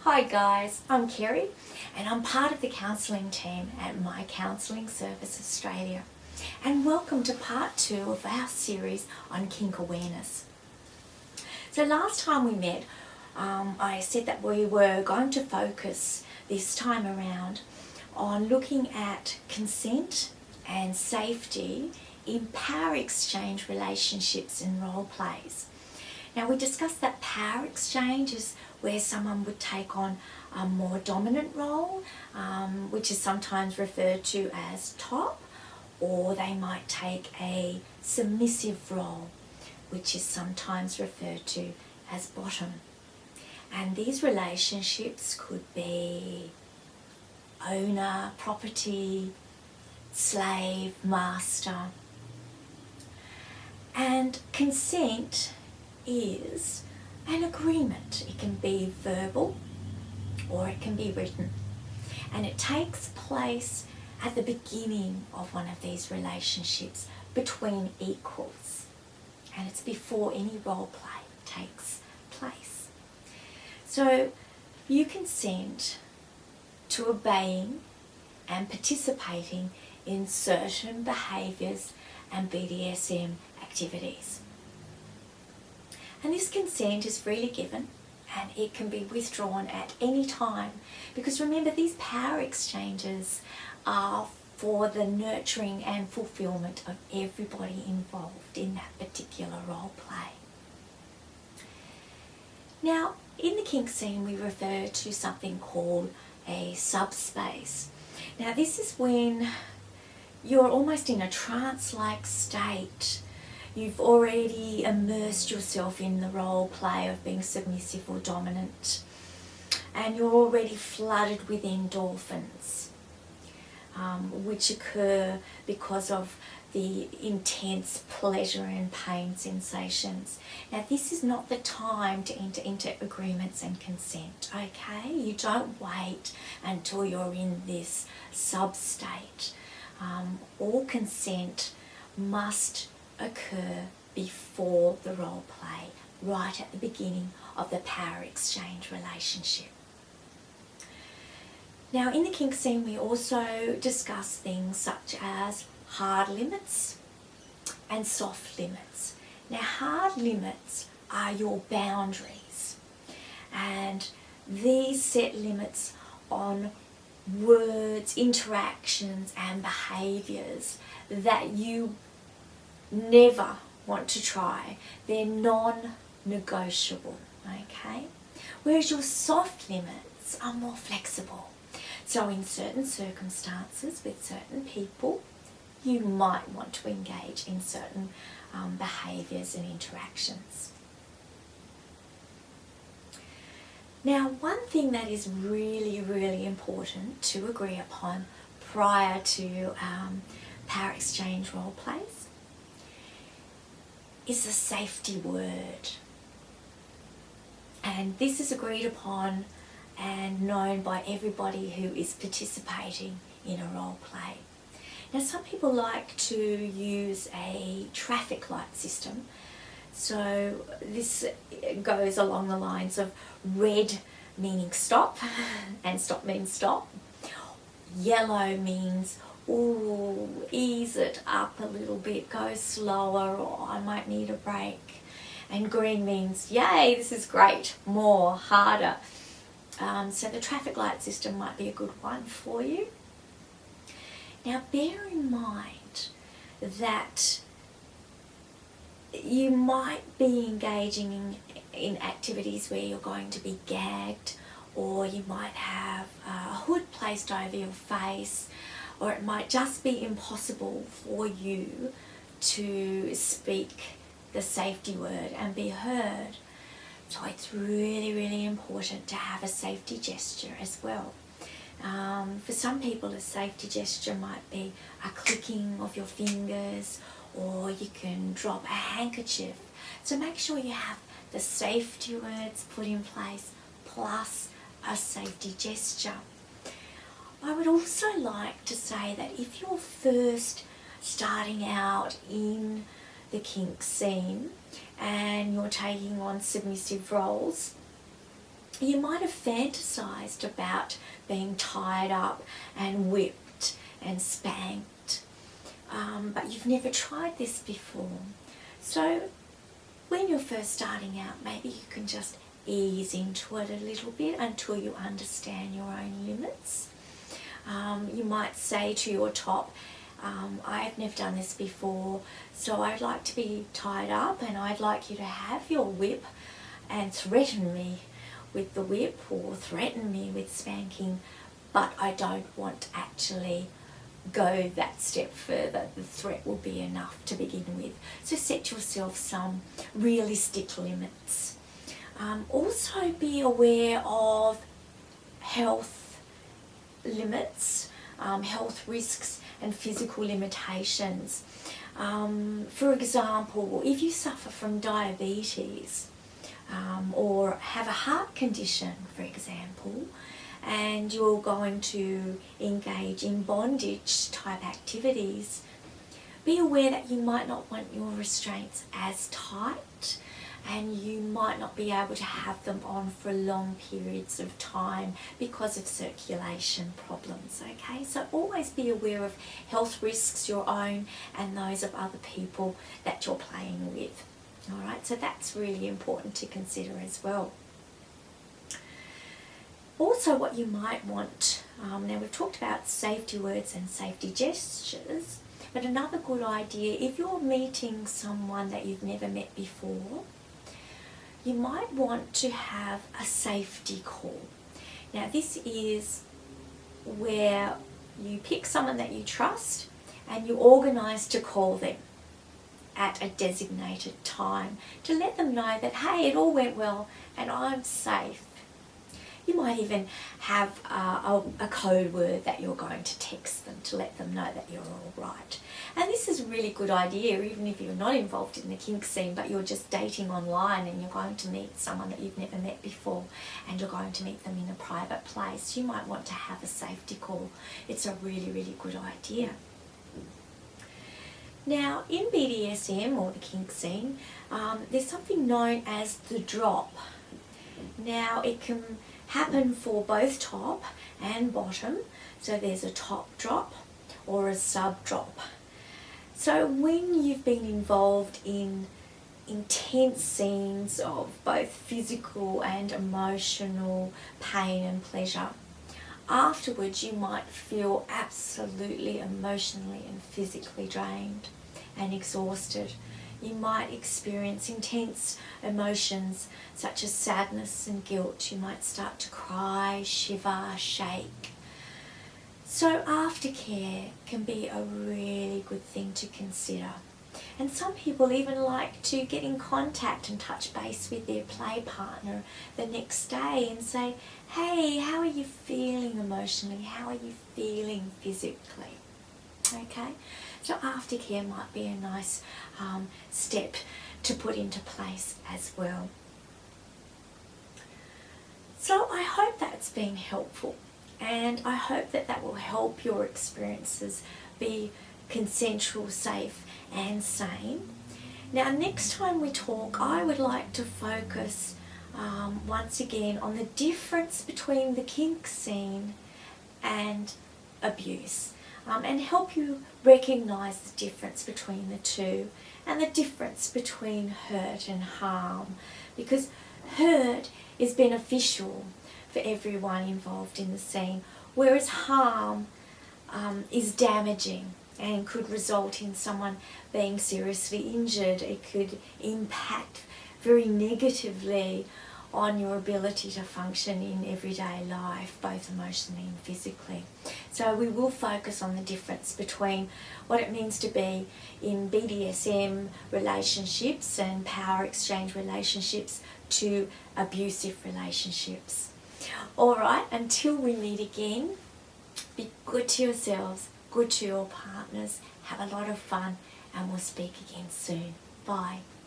Hi guys, I'm Kerri and I'm part of the counselling team at My Counselling Service Australia, and welcome to part 2 of our series on kink awareness. So last time we met, I said that we were going to focus this time around on looking at consent and safety in power exchange relationships and role plays. Now, we discussed that power exchange is where someone would take on a more dominant role, which is sometimes referred to as top, or they might take a submissive role, which is sometimes referred to as bottom. And these relationships could be owner, property, slave, master. And consent is an agreement. It can be verbal or it can be written, and it takes place at the beginning of one of these relationships between equals, and it's before any role play takes place. So you consent to obeying and participating in certain behaviours and BDSM activities. And this consent is freely given and it can be withdrawn at any time, because remember, these power exchanges are for the nurturing and fulfillment of everybody involved in that particular role play. Now, in the kink scene, we refer to something called a subspace. Now, this is when you're almost in a trance-like state. You've already immersed yourself in the role play of being submissive or dominant, and you're already flooded with endorphins, which occur because of the intense pleasure and pain sensations. Now, this is not the time to enter into agreements and consent, okay? You don't wait until you're in this sub-state. All consent must occur before the role play, right at the beginning of the power exchange relationship. Now, in the kink scene, we also discuss things such as hard limits and soft limits. Now, hard limits are your boundaries, and these set limits on words, interactions and behaviours that you never want to try. They're non-negotiable, okay? Whereas your soft limits are more flexible. So in certain circumstances with certain people, you might want to engage in certain behaviours and interactions. Now, one thing that is really, really important to agree upon prior to power exchange role plays is a safety word. And this is agreed upon and known by everybody who is participating in a role play. Now, some people like to use a traffic light system. So this goes along the lines of red meaning stop, and stop means stop. Yellow means, ooh, ease it up a little bit, go slower, or I might need a break. And green means, yay, this is great, more, harder. So the traffic light system might be a good one for you. Now, bear in mind that you might be engaging in activities where you're going to be gagged, or you might have a hood placed over your face, or it might just be impossible for you to speak the safety word and be heard. So it's really, really important to have a safety gesture as well. For some people, a safety gesture might be a clicking of your fingers, or you can drop a handkerchief. So make sure you have the safety words put in place plus a safety gesture. I would also like to say that if you're first starting out in the kink scene and you're taking on submissive roles, You might have fantasized about being tied up and whipped and spanked, but you've never tried this before. So when you're first starting out, maybe you can just ease into it a little bit until you understand your own limits. You might say to your top, I've never done this before, so I'd like to be tied up and I'd like you to have your whip and threaten me with the whip or threaten me with spanking, but I don't want to actually go that step further. The threat will be enough to begin with. So set yourself some realistic limits. Also be aware of health limits, health risks and physical limitations. For example, if you suffer from diabetes or have a heart condition, for example, and you're going to engage in bondage type activities, be aware that you might not want your restraints as tight and you might not be able to have them on for long periods of time because of circulation problems, okay? So always be aware of health risks, your own and those of other people that you're playing with, all right? So that's really important to consider as well. Also, what you might want, now we've talked about safety words and safety gestures, but another good idea, if you're meeting someone that you've never met before, you might want to have a safety call. Now this is where you pick someone that you trust and you organise to call them at a designated time to let them know that, hey, it all went well and I'm safe. You might even have a code word that you're going to text them to let them know that you're all right. And this is a really good idea, even if you're not involved in the kink scene, but you're just dating online and you're going to meet someone that you've never met before and you're going to meet them in a private place. You might want to have a safety call. It's a really, really good idea. Now, in BDSM or the kink scene, there's something known as the drop. Now, it can happen for both top and bottom. So there's a top drop or a sub drop. So when you've been involved in intense scenes of both physical and emotional pain and pleasure, afterwards you might feel absolutely emotionally and physically drained and exhausted. You might experience intense emotions such as sadness and guilt. You might start to cry, shiver, shake. So aftercare can be a really good thing to consider. And some people even like to get in contact and touch base with their play partner the next day and say, hey, how are you feeling emotionally? How are you feeling physically? Okay, so aftercare might be a nice step to put into place as well. So I hope that's been helpful, and I hope that that will help your experiences be consensual, safe and sane. Now next time we talk, I would like to focus once again on the difference between the kink scene and abuse. And help you recognise the difference between the two and the difference between hurt and harm, because hurt is beneficial for everyone involved in the scene, whereas harm is damaging and could result in someone being seriously injured. It could impact very negatively on your ability to function in everyday life, both emotionally and physically. So we will focus on the difference between what it means to be in BDSM relationships and power exchange relationships to abusive relationships. Alright, until we meet again, be good to yourselves, good to your partners, have a lot of fun, and we'll speak again soon. Bye.